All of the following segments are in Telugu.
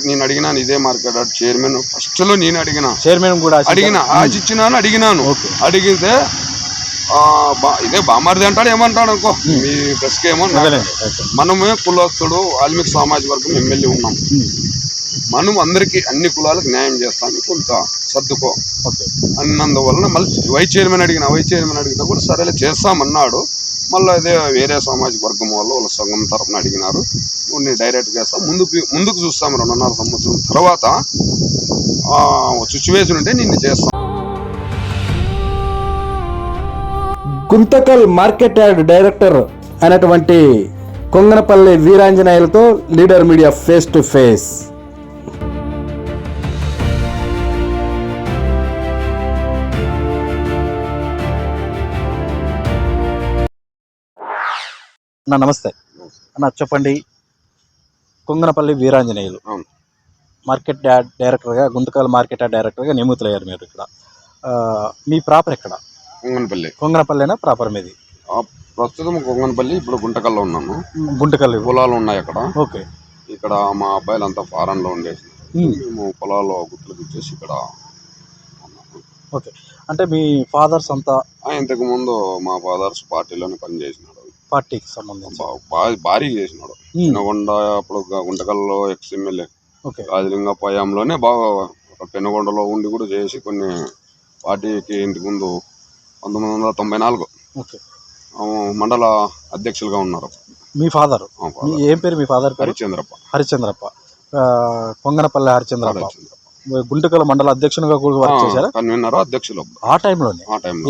యార్డ్ నేను అడిగినాను, ఇదే మార్కెట్ యార్డ్ చైర్మన్ ఫస్ట్ లో నేను చైర్మన్ కూడా ఆశిచ్చినాను, అడిగినాను. అడిగితే ఇదే బామారిది అంటాడు, ఏమంటాడు అనుకో మీ ప్రెస్కి ఏమో. మనమే కులస్తుడు వాల్మీకి సామాజిక వర్గం ఎమ్మెల్యే ఉన్నాం, మనం అందరికి అన్ని కులాలకు న్యాయం చేస్తాను, కొంత సర్దుకో అన్నందువలన మళ్ళీ వైస్ చైర్మన్ అడిగితే కూడా సరేలే చేస్తామన్నాడు. మళ్ళీ అదే వేరే సామాజిక వర్గం వాళ్ళ సంఘం తరఫున అడిగినారు, నేను డైరెక్ట్ చేస్తాం, ముందుకు చూస్తాం 2.5 సంవత్సరం తర్వాత సిచ్యువేషన్ ఉంటే నిన్ను చేస్తాం. గుంతకల్ మార్కెట్ యార్డ్ డైరెక్టర్ అయినటువంటి కొంగనపల్లి వీరాంజనేయులతో leader media face to face. నమస్తే అన్న, చెప్పండి. కొంగనపల్లి వీరాంజనేయులు మార్కెట్ యార్డ్ డైరెక్టర్గా, గుంతకల్ మార్కెట్ యార్డ్ డైరెక్టర్గా నియమితులయ్యారు మీరు. ఇక్కడ మీ ప్రాపర్ ఎక్కడ? కొంగనపల్లినా ప్రాపర్ మీది? ప్రస్తుతం కొంగనపల్లి, ఇప్పుడు గుంటకల్లో ఉన్నాను. గుంటకల్లి పొలాలు ఉన్నాయి అక్కడ. ఓకే. ఇక్కడ మా అబ్బాయిలు అంతా ఫారెన్ లో ఉండేసి మేము పొలాల్లో గుర్తులకు ఇచ్చేసి ఇక్కడ ఉన్నాము. ఓకే. అంటే మీ ఫాదర్స్ అంతా ఇంతకు ముందు మా ఫాదర్స్ పార్టీలోనే పనిచేసినాడు, పార్టీకి సంబంధించి భారీ చేసినాడు. పెనుగొండ అప్పుడు గుంటకల్లో ఎక్స్ఎమ్మెల్యే రాజలింగపయంలోనే బాగా పెనుగొండలో ఉండి కూడా చేసి కొన్ని పార్టీకి ఇంతకు ముందు 1994 మండల అధ్యక్షులుగా ఉన్నారు. మీ ఫాదర్ ఏం పేరు? మీ ఫాదర్ పేరు హరిచంద్రప్ప. కొంగనపల్లి హరిచంద్రప్ప గుంటకల్ మండల అధ్యక్షునిగా కూడా వర్క్ చేశారు, కన్వీనర్, అధ్యక్షులు ఆ టైంలోనే.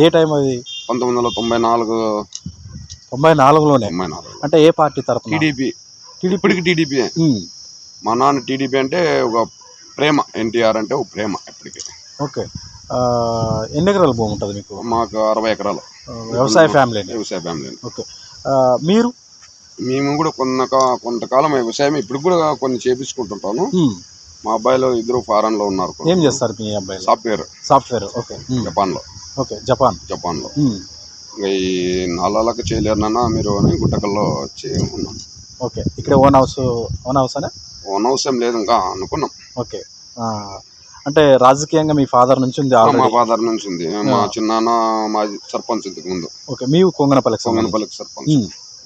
ఏ టైం అది? 1994లోనే. అంటే ఏ పార్టీ తరఫున? టీడీపీ. మా నాన్న టీడీపీ అంటే ఒక ప్రేమ, ఎన్టీఆర్ అంటే ఒక ప్రేమ ఎప్పటికీ. ఓకే. ఎన్ని ఎకరాల భూమి ఉంటుంది మీకు? మాకు 60 ఎకరాలు. వ్యవసాయ ఫ్యామిలీ. ఓకే. మేము కూడా కొంతకాలం వ్యవసాయం ఇప్పుడు కూడా కొన్ని చేపించుకుంటుంటాను. మా అబ్బాయిలు 2 ఫారెన్ లో ఉన్నారు. ఏం చేస్తారు మీ అబ్బాయి? సాఫ్ట్వేర్. ఓకే. జపాన్ లో. ఓకే. జపాన్ లో. ఇంకా ఈ నాలుగు చేయలేరు నాన్న మీరు అని గుంటకల్లో వచ్చి ఉన్నాం. ఓకే. ఇక్కడ ఓన్ హౌస్ ఏం లేదు ఇంకా అనుకున్నాం. ఓకే. అంటే రాజకీయంగా మీ ఫాదర్ నుంచి ఉంది? మా ఫాదర్ నుంచి ఉంది. మా చిన్నాన్న మాజీ సర్పంచ్ ఇంతకు ముందు. ఓకే. మీ కొంగనపల్లికి సర్పంచ్.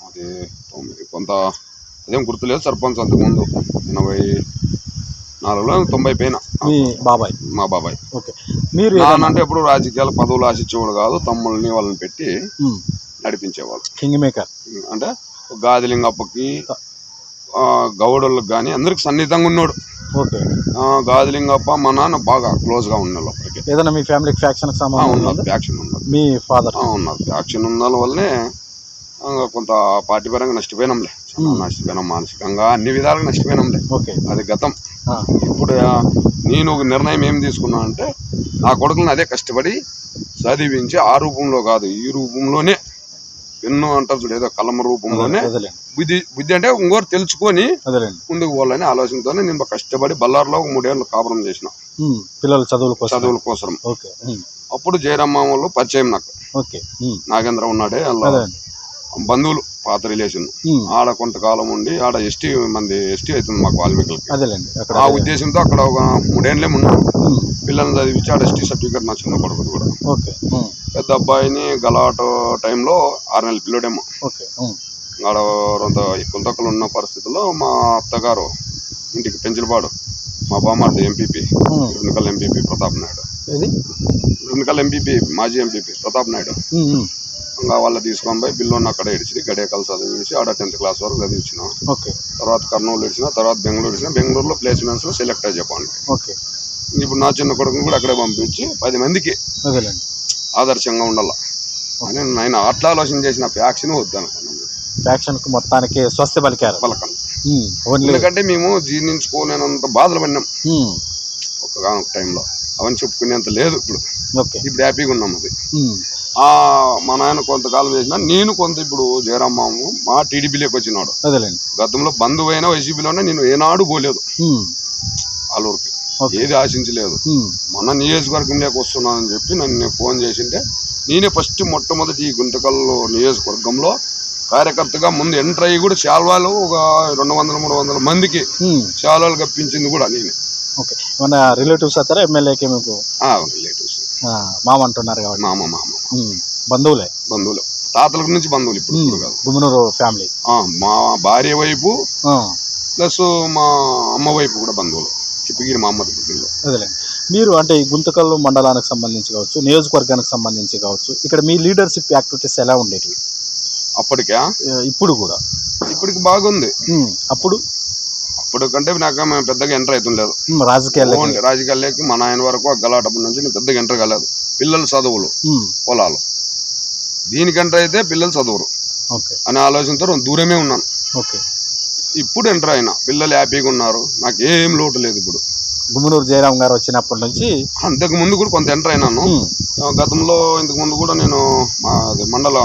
అది కొంత అదేం గుర్తులేదు. సర్పంచ్ అంతకు ముందు 84లో 90 పైన. మా బాబాయ్. ఓకే. మీరు అంటే ఎప్పుడు రాజకీయాలు పదవులు ఆశించేవాడు కాదు, తమ్ముళ్ళని వాళ్ళని పెట్టి నడిపించేవాళ్ళు. కింగ్ మేకర్ అంటే గాదిలింగప్పకి, గౌడోళ్ళకి కానీ అందరికి సన్నిహితంగా ఉన్నాడు. ఓకే. గాదిలింగప్ప మా నాన్న బాగా క్లోజ్ గా ఉన్నాడు. అప్పటికి ఏదైనా మీ ఫ్యామిలీకి ఫ్యాక్షన్ ఉన్నది? ఫ్యాక్షన్ ఉన్నది. మీ ఫాదర్ ఉన్నది. ఫ్యాక్షన్ ఉన్న వల్లనే కొంత పార్టీ పరంగా నష్టపోయినాంలే, మానసికంగా అన్ని విధాలుగా నష్టపోయినాంలే. అది గతం. ఇప్పుడు నేను ఒక నిర్ణయం ఏం తీసుకున్నా అంటే, నా కొడుకులను అదే కష్టపడి చదివించి ఆ రూపంలో కాదు, ఈ రూపంలోనే ఎన్నో అంటారు చూడు, ఏదో కలమ రూపంలోనే బుద్ధి అంటే ఇంకోరు తెలుసుకొని ముందుకు పోవాలని ఆలోచనతోనే నేను కష్టపడి బల్లార్లో 3 ఏళ్ళు కాపురం చేసిన పిల్లల చదువుల కోసం. అప్పుడు జయరామ్ వాళ్ళు పరిచయం నాకు. నాగేంద్ర ఉన్నాడే, బంధువులు, పాత రిలేషన్. ఆడ కొంతకాలం ఉండి ఆడ ఎస్టీ అవుతుంది మాకు వాల్మీకులకి. ఆ ఉద్దేశంతో అక్కడ ఒక 3 ఏళ్ళే ఉన్నాను. పిల్లల్ని చదివించి ఆడ ఎస్టీ సర్టిఫికేట్ నా చిన్న కొడుకుది కూడా. పెద్ద అబ్బాయిని గలాట టైంలో 6 నెలల పిల్లడేమో. ఆడ కొంతకలు ఉన్న పరిస్థితుల్లో మా అత్తగారు ఇంటికి పెంచిలపాడు, మా బామ్మార్ది ఎంపీపీ, రుణికల్ ఎంపీపీ ప్రతాప్ నాయుడు, మాజీ ఎంపీపీ ప్రతాప్ నాయుడు. ఇంకా వాళ్ళు తీసుకొని పోయి బిల్లున్న అక్కడ ఇడిచి గడేకల్ చదివించి ఆడ 10th క్లాస్ వరకు చదివించిన. తర్వాత కర్నూలు ఇడిచిన, తర్వాత బెంగళూరు ఇడిచిన. బెంగళూరులో ప్లేస్మెంట్స్ లో సెలెక్ట్ అయ్యి చెప్పండి. ఇప్పుడు నా చిన్న కొడుకుని కూడా అక్కడే పంపించి 10 మందికి ఆదర్శంగా ఉండాల అని నేను అట్లా ఆలోచన చేసిన. ఫ్యాక్షన్ వద్దనుకున్నాను. ఫ్యాక్షన్ కు మొత్తానికి స్వస్తి పలికారు. ఎందుకంటే మేము జీర్ణించుకోలేనంత బాధలు పడినాం ఒక టైంలో. అవన్నీ చెప్పుకునేంత లేదు ఇప్పుడు. హ్యాపీగా ఉన్నాం. అది మా నాయన కొంతకాలం చేసిన, నేను కొంత ఇప్పుడు జయరామ్మాము మా టీడీపీలోకి వచ్చినాడు. గతంలో బంధువు అయినా వైసీపీలోనే నేను ఏనాడు పోలేదు ఆలూరుకి, ఏది ఆశించలేదు. మన నియోజకవర్గంలోకి వస్తున్నానని చెప్పి నన్ను ఫోన్ చేసింటే, నేనే ఫస్ట్ మొట్టమొదటి ఈ గుంతకల్ నియోజకవర్గంలో కార్యకర్తగా ముందు ఎంటర్ అయ్యి కూడా శాల్వాలు ఒక 200-300 మందికి శాల్వాలు కప్పించింది కూడా నేనే. ఓకే, ఏమన్నా రిలేటివ్స్ అవుతారా ఎమ్మెల్యేకి మీకు? రిలేటివ్స్, మామ అంటున్నారు కాబట్టి మామ బంధువులే, తాతల నుంచి బంధువులు, ఇప్పుడు కాదు. గుమ్మనూరు ఫ్యామిలీ, మా భార్య వైపు ప్లస్ మా అమ్మ వైపు కూడా బంధువులు, చిప్పగిరి మహమ్మద్. అదేలేండి. మీరు అంటే ఈ గుంతకల్లు మండలానికి సంబంధించి కావచ్చు, నియోజకవర్గానికి సంబంధించి కావచ్చు, ఇక్కడ మీ లీడర్షిప్ యాక్టివిటీస్ ఎలా ఉండేటివి అప్పటికా? ఇప్పుడు కూడా ఇప్పటికి బాగుంది. అప్పుడు కంటే నాకు మేము పెద్దగా ఎంటర్ అవుతుండలేదు రాజకీయాల్లోకి. మా నాయన వరకు ఆ గలాటప్పటి నుంచి నేను పెద్దగా ఎంటర్ కాలేదు. పిల్లలు చదువులు, పొలాలు, దీనికి ఎంటర్ అయితే పిల్లలు చదువురు అనే ఆలోచనతో దూరమే ఉన్నాను. ఇప్పుడు ఎంటర్ అయినా పిల్లలు హ్యాపీగా ఉన్నారు, నాకు ఏం లోటు లేదు. ఇప్పుడు గుమ్మనూరు జయరాం గారు వచ్చినప్పటి నుంచి, అంతకు ముందు కూడా కొంత ఎంటర్ అయినాను. గతంలో ఇంతకు ముందు కూడా నేను మా మండల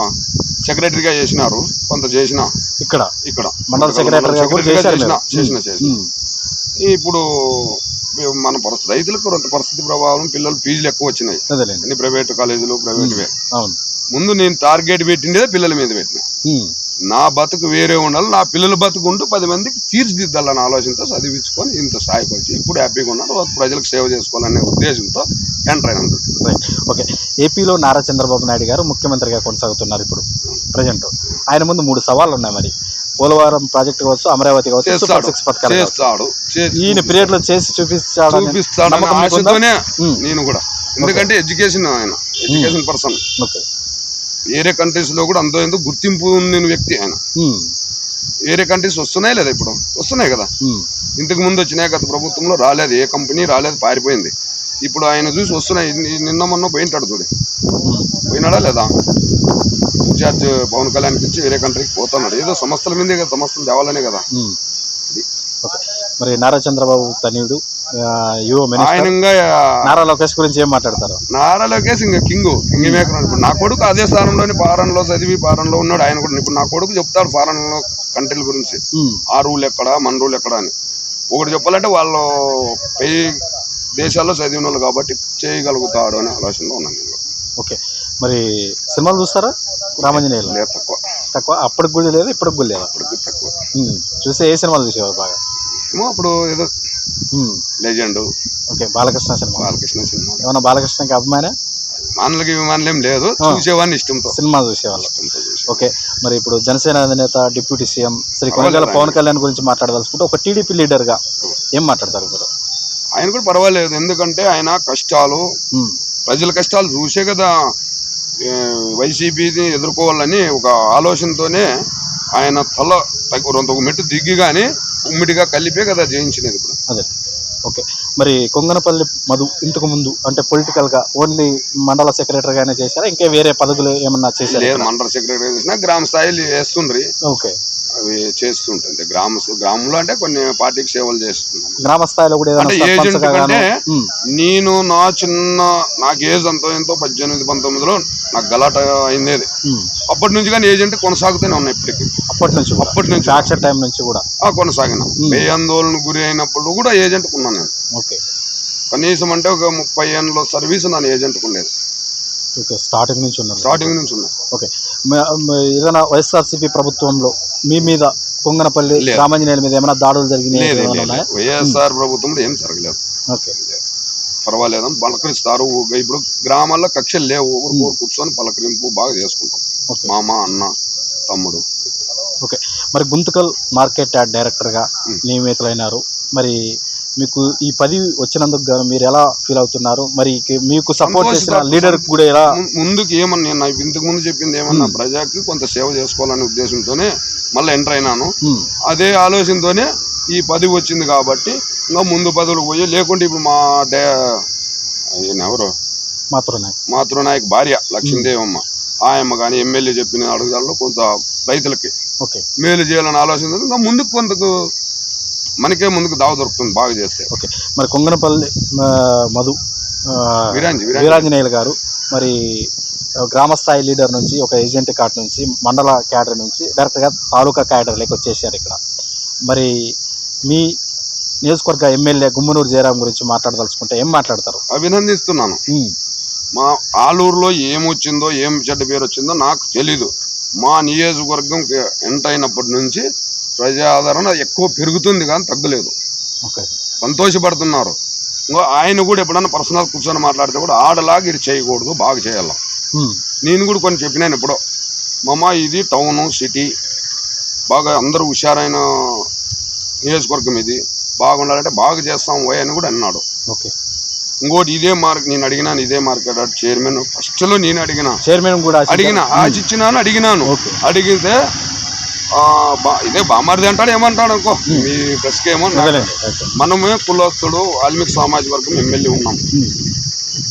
సెక్రటరీగా చేసినారు, కొంత చేసిన ఇక్కడ మండల సెక్రటరీగా చేసిన. ఇప్పుడు మన రైతులకు కొంత పరిస్థితి ప్రభావం, పిల్లలు ఫీజులు ఎక్కువ వచ్చినాయి అన్ని ప్రైవేట్ కాలేజీలు, ప్రైవేట్వే. ముందు నేను టార్గెట్ పెట్టిండే పిల్లల మీద పెట్టిన. నా బతుకు వేరే ఉండాలి, నా పిల్లల బతుకు ఉంటూ 10 మందికి తీర్చిదిద్దాలన్న ఆలోచనతో చదివించుకొని ఇంత స్థాయికి వచ్చి ఇప్పుడు హ్యాపీగా ఉన్నాను. ప్రజలకు సేవ చేసుకోవాలనే ఉద్దేశంతో ఎంటర్ అయినా. ఓకే, ఏపీలో నారా చంద్రబాబు నాయుడు గారు ముఖ్యమంత్రిగా కొనసాగుతున్నారు ఇప్పుడు ప్రజెంట్. ఆయన ముందు 3 సవాళ్ళు ఉన్నాయి. మరి పోలవరం ప్రాజెక్టు కావచ్చు, అమరావతి కావచ్చు, సూపర్ 6 పథకాలు ఈయన పీరియడ్ లో చేసి చూపిస్తాడు ఆశతోనే నేను కూడా. ఎందుకంటే ఎడ్యుకేషన్, ఆయన ఎడ్యుకేషన్ పర్సన్. వేరే కంట్రీస్ లో కూడా అంతో ఎంతో గుర్తింపు ఉన్న వ్యక్తి ఆయన. వేరే కంట్రీస్ వస్తున్నాయి లేదా? ఇప్పుడు వస్తున్నాయి కదా. ఇంతకు ముందు వచ్చినాయి, గత ప్రభుత్వంలో రాలేదు, ఏ కంపెనీ రాలేదు, పారిపోయింది. ఇప్పుడు ఆయన చూసి వస్తున్నాయి. నిన్న మొన్న పోయింటాడు చూడు, పోయినాడా లేదా? ఇన్ఛార్జ్ పవన్ కళ్యాణ్కి ఇచ్చి వేరే కంట్రీకి పోతున్నాడు. ఏదో సంస్థల మీదే కదా, సంస్థలు తేవాలనే కదా. మరి నారా చంద్రబాబు తనయుడు నారా లోకేష్ గురించి ఏం మాట్లాడతారు? నారా లోకేష్ ఇంకా కింగ్ మేకర్. ఇప్పుడు నా కొడుకు అదే స్థానంలోని ఫారెన్లో చదివి ఫారెన్లో ఉన్నాడు. ఆయన కూడా ఇప్పుడు నా కొడుకు చెప్తాడు ఫారెన్లో కంట్రీల గురించి, ఆ రూల్ ఎక్కడ, మన రూల్ ఎక్కడ అని. ఒకటి చెప్పాలంటే వాళ్ళు పై దేశాల్లో చదివిన వాళ్ళు కాబట్టి చేయగలుగుతాడు అనే ఆలోచనలో ఉన్నాను. ఓకే, మరి సినిమాలు చూస్తారా? రామాంజనేయులు లేదు, తక్కువ. అప్పటికి కూడా లేదు, ఇప్పటికి కూడా లేదు. తక్కువ. చూస్తే ఏ సినిమాలు చూసేవారు బాగా? అప్పుడు ఏదో లెజెండ్. Okay, Balakrishna cinema. ఏమన్నా బాలకృష్ణకి అభిమానం? మనలకి విమానం ఏం లేదు, చూసేవాడిని ఇష్టంతో సినిమా చూసేవాళ్ళు. ఓకే, మరి ఇప్పుడు జనసేన అధినేత డిప్యూటీ సీఎం శ్రీ కొనగల పవన్ కళ్యాణ్ గురించి మాట్లాడదలుచుకుంటే ఒక టీడీపీ లీడర్ గా ఏం మాట్లాడతారు మీరు? ఆయన కూడా పర్వాలేదు, ఎందుకంటే ఆయన కష్టాలు, ప్రజల కష్టాలు చూసే కదా వైసీపీని ఎదుర్కోవాలని ఒక ఆలోచనతోనే ఆయన ఒక మెట్టు దిగ్గి కానీ ఉమ్మిడిగా కలిపే కదా జయించినది ఇప్పుడు. అదే. ఓకే, మరి కొంగనపల్లి మధు ఇంతకు ముందు అంటే పొలిటికల్ గా ఓన్లీ మండల సెక్రటరీగానే చేశారా, ఇంకా వేరే పదవులు ఏమన్నా చేశారా? మండల సెక్రటరీ చేసినా గ్రామ స్థాయిలో వేస్తుండ్రి. ఓకే, అవి చేస్తుంటే గ్రామంలో అంటే కొన్ని పార్టీకి సేవలు చేస్తున్నాను. గ్రామ స్థాయిలో కూడా ఏజెంట్ కంటే నేను నాకు ఏజ్ ఎంతో 18-19లో నాకు గలాట అయింది. అప్పటి నుంచి కానీ ఏజెంట్ కొనసాగుతూనే ఉన్నాయి ఇప్పటికి. అప్పటి నుంచి టైం నుంచి కూడా కొనసాగిన. ఆందోళన గురి అయినప్పుడు కూడా ఏజెంట్ ఉన్నాను నేను. ఓకే, కనీసం అంటే ఒక 30 ఏళ్ళ సర్వీస్ నన్ను ఏజెంట్ ఉండేది. స్టార్టింగ్ నుంచి ఉన్నా. ఓకే, ఏదైనా వైఎస్ఆర్సీపీ ప్రభుత్వంలో మీ మీద కొంగనపల్లి రామాంజనేయుల మీద ఏమైనా దాడులు జరిగినాయి? వైఎస్ఆర్ ప్రభుత్వంలో ఏం జరగలేదు. ఓకే, పర్వాలేదు, పలకరిస్తారు. ఇప్పుడు గ్రామాల్లో కక్షలు లేవు, ఊరు కూర్చొని పలకరింపు బాగా చేసుకుంటాం, మామ, అన్న, తమ్ముడు. ఓకే, మరి గుంతకల్ మార్కెట్ యార్డ్ డైరెక్టర్గా నియమితులైనారు. మరి మీకు ఈ పదవి వచ్చినందుకు గాను మీరు ఎలా ఫీల్ అవుతున్నారు? మరి మీకు సపోర్ట్ చేసిన లీడర్ కూడా ఎలా? ముందుకు ఏమన్నా నేను ఇంతకు ముందు చెప్పింది ఏమన్నా, ప్రజాకి కొంత సేవ చేసుకోవాలనే ఉద్దేశంతోనే మళ్ళీ ఎంటర్ అయినాను. అదే ఆలోచనతోనే ఈ పదవి వచ్చింది కాబట్టి ఇంకా ముందు పదవులకు పోయి, లేకుంటే ఇప్పుడు మా ఎవరు మాతృనాయక్ భార్య లక్ష్మీదేవమ్మ, ఆయమ్మ కానీ ఎమ్మెల్యే చెప్పిన అడుగుదాల్లో కొంత రైతులకి మేలు చేయాలని ఆలోచన ఇంకా ముందుకు కొంతకు మనకే ముందుకు దావ దొరుకుతుంది బాగా చేస్తే. ఓకే, మరి కొంగనపల్లి మధు వీరాంజనేయులు గారు మరి గ్రామస్థాయి లీడర్ నుంచి ఒక ఏజెంట్ కార్డు నుంచి మండల క్యాడర్ నుంచి డైరెక్ట్గా తాలూకా క్యాడర్లోకి వచ్చేసారు ఇక్కడ. మరి మీ నియోజకవర్గ ఎమ్మెల్యే గుమ్మనూరు జయరాం గురించి మాట్లాడదలుచుకుంటే ఏం మాట్లాడతారు? అభినందిస్తున్నాను. మా ఆలూరులో ఏమొచ్చిందో, ఏం చెడ్డ పేరు వచ్చిందో నాకు తెలీదు. మా నియోజకవర్గం ఎంటర్ అయినప్పటి నుంచి ప్రజాదరణ ఎక్కువ పెరుగుతుంది కానీ తగ్గలేదు. ఓకే, సంతోషపడుతున్నారు. ఇంకో ఆయన కూడా ఎప్పుడన్నా పర్సనల్ కూర్చొని మాట్లాడితే కూడా ఆడలాగా ఇది చేయకూడదు, బాగా చేయాల. నేను కూడా కొన్ని చెప్పినాను ఎప్పుడో, మామ ఇది టౌను సిటీ బాగా అందరూ హుషారైన నియోజకవర్గం, ఇది బాగుండాలంటే బాగా చేస్తాం పోయి అని కూడా అన్నాడు. ఓకే, ఇంకోటి ఇదే నేను అడిగినాను, ఇదే మార్కెట్ చైర్మన్ ఫస్ట్లో నేను చైర్మన్ కూడా ఆశించినాను, అడిగినాను. అడిగితే ఇదే బామారిది అంటాడు, ఏమంటాడు అనుకో మీ ప్రెస్కి ఏమో. మనమే కులస్తుడు వాల్మీకి సామాజిక వర్గం ఎమ్మెల్యే ఉన్నాం,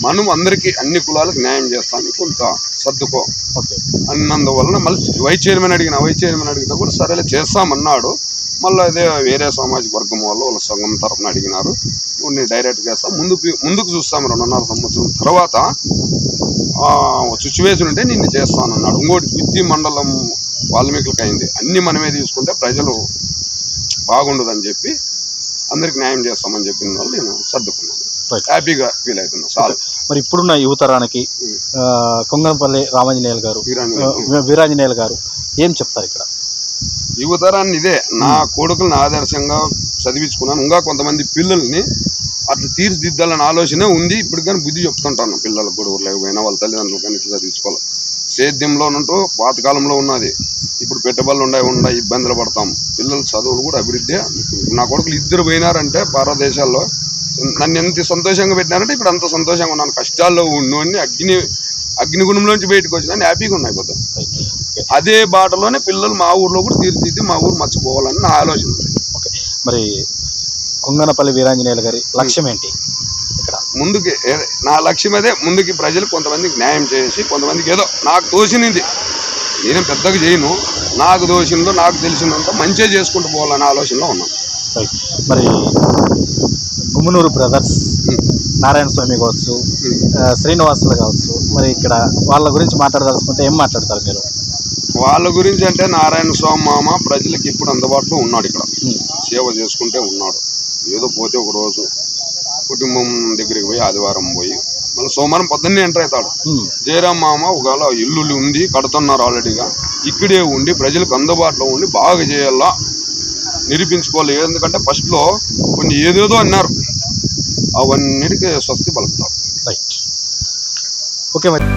మనం అందరికీ అన్ని కులాలకు న్యాయం చేస్తాను, కొంత సర్దుకో అన్నందువలన మళ్ళీ వైస్ చైర్మన్ అడిగినా కూడా సరేలే చేస్తామన్నాడు. మళ్ళీ అదే వేరే సామాజిక వర్గం వాళ్ళ సంఘం తరఫున అడిగినారు, నేను డైరెక్ట్ చేస్తాం, ముందుకు చూస్తాం 2.5 సంవత్సరం తర్వాత సిచ్యువేషన్ ఉంటే నిన్ను చేస్తానన్నాడు. ఇంకోటి విత్తి మండలం వాల్మీకులకు అయింది, అన్ని మనమే తీసుకుంటే ప్రజలు బాగుండదని చెప్పి అందరికి న్యాయం చేస్తామని చెప్పిన వాళ్ళు నేను సర్దుకున్నాను, హ్యాపీగా ఫీల్ అవుతున్నా చాలు. మరి ఇప్పుడున్న యువతరానికి కొంగనపల్లి వీరాంజనేయులు గారు ఏం చెప్తారు ఇక్కడ? యువతరాన్ని ఇదే, నా కొడుకులను ఆదర్శంగా చదివించుకున్నాను. ఇంకా కొంతమంది పిల్లల్ని అట్లా తీర్చిదిద్దాలని ఆలోచన ఉంది. ఇప్పుడు కానీ బుద్ధి చెప్తుంటాను పిల్లలకు కూడా, లేకపోయినా వాళ్ళ తల్లిదండ్రులు కానీ ఇట్లా చదివించుకోవాలి. సేద్యంలోనంటూ పాతకాలంలో ఉన్నది, ఇప్పుడు పెట్టుబడులు ఉండే ఇబ్బందులు పడతాం. పిల్లల చదువులు కూడా అభివృద్ధి. నా కొడుకులు 2 పోయినారంటే భారతదేశాల్లో నన్ను ఎంత సంతోషంగా పెట్టినారంటే ఇప్పుడు అంత సంతోషంగా ఉన్నాను. కష్టాల్లో ఉన్నోడిని అగ్నిగుణంలోంచి బయటకు వచ్చినా హ్యాపీగా ఉన్నాయి పోతాం. అదే బాటలోనే పిల్లలు మా ఊర్లో కూడా తీర్చిదిద్ది మా ఊరు మర్చిపోవాలని నా ఆలోచన ఉంది. ఓకే, మరి కొంగనపల్లి వీరాంజనేయులు గారి లక్ష్యం ఏంటి ఇక్కడ? ముందుకి నా లక్ష్యం అదే, ముందుకి ప్రజలు కొంతమందికి న్యాయం చేసి, కొంతమందికి ఏదో నాకు తోచినది, నేనేం పెద్దగా చేయను, నాకు తోచిందో నాకు తెలిసినంత మంచిగా చేసుకుంటూ పోవాలనే ఆలోచనలో ఉన్నాను. మరి గుమ్మనూరు బ్రదర్స్ నారాయణ స్వామి కావచ్చు, శ్రీనివాసులు కావచ్చు, మరి ఇక్కడ వాళ్ళ గురించి మాట్లాడదలుచుకుంటే ఏం మాట్లాడతారు మీరు? వాళ్ళ గురించి అంటే నారాయణ స్వామి మామ ప్రజలకి ఇప్పుడు అందుబాటులో ఉన్నాడు, ఇక్కడ సేవ చేసుకుంటే ఉన్నాడు. ఏదో పోతే ఒక రోజు కుటుంబం దగ్గరికి పోయి ఆదివారం పోయి మళ్ళీ సోమవారం పొద్దున్నే ఎంటర్ అవుతాడు. జయరామ్ మామ ఒకవేళ ఇల్లు ఉంది, కడుతున్నారు ఆల్రెడీగా, ఇక్కడే ఉండి ప్రజలకు అందుబాటులో ఉండి బాగా చేయాలా, నిరూపించుకోవాలి. ఎందుకంటే ఫస్ట్లో కొన్ని ఏదేదో అన్నారు, అవన్నిటికీ స్వస్తి పలుకుతారు. రైట్, ఓకే మరి.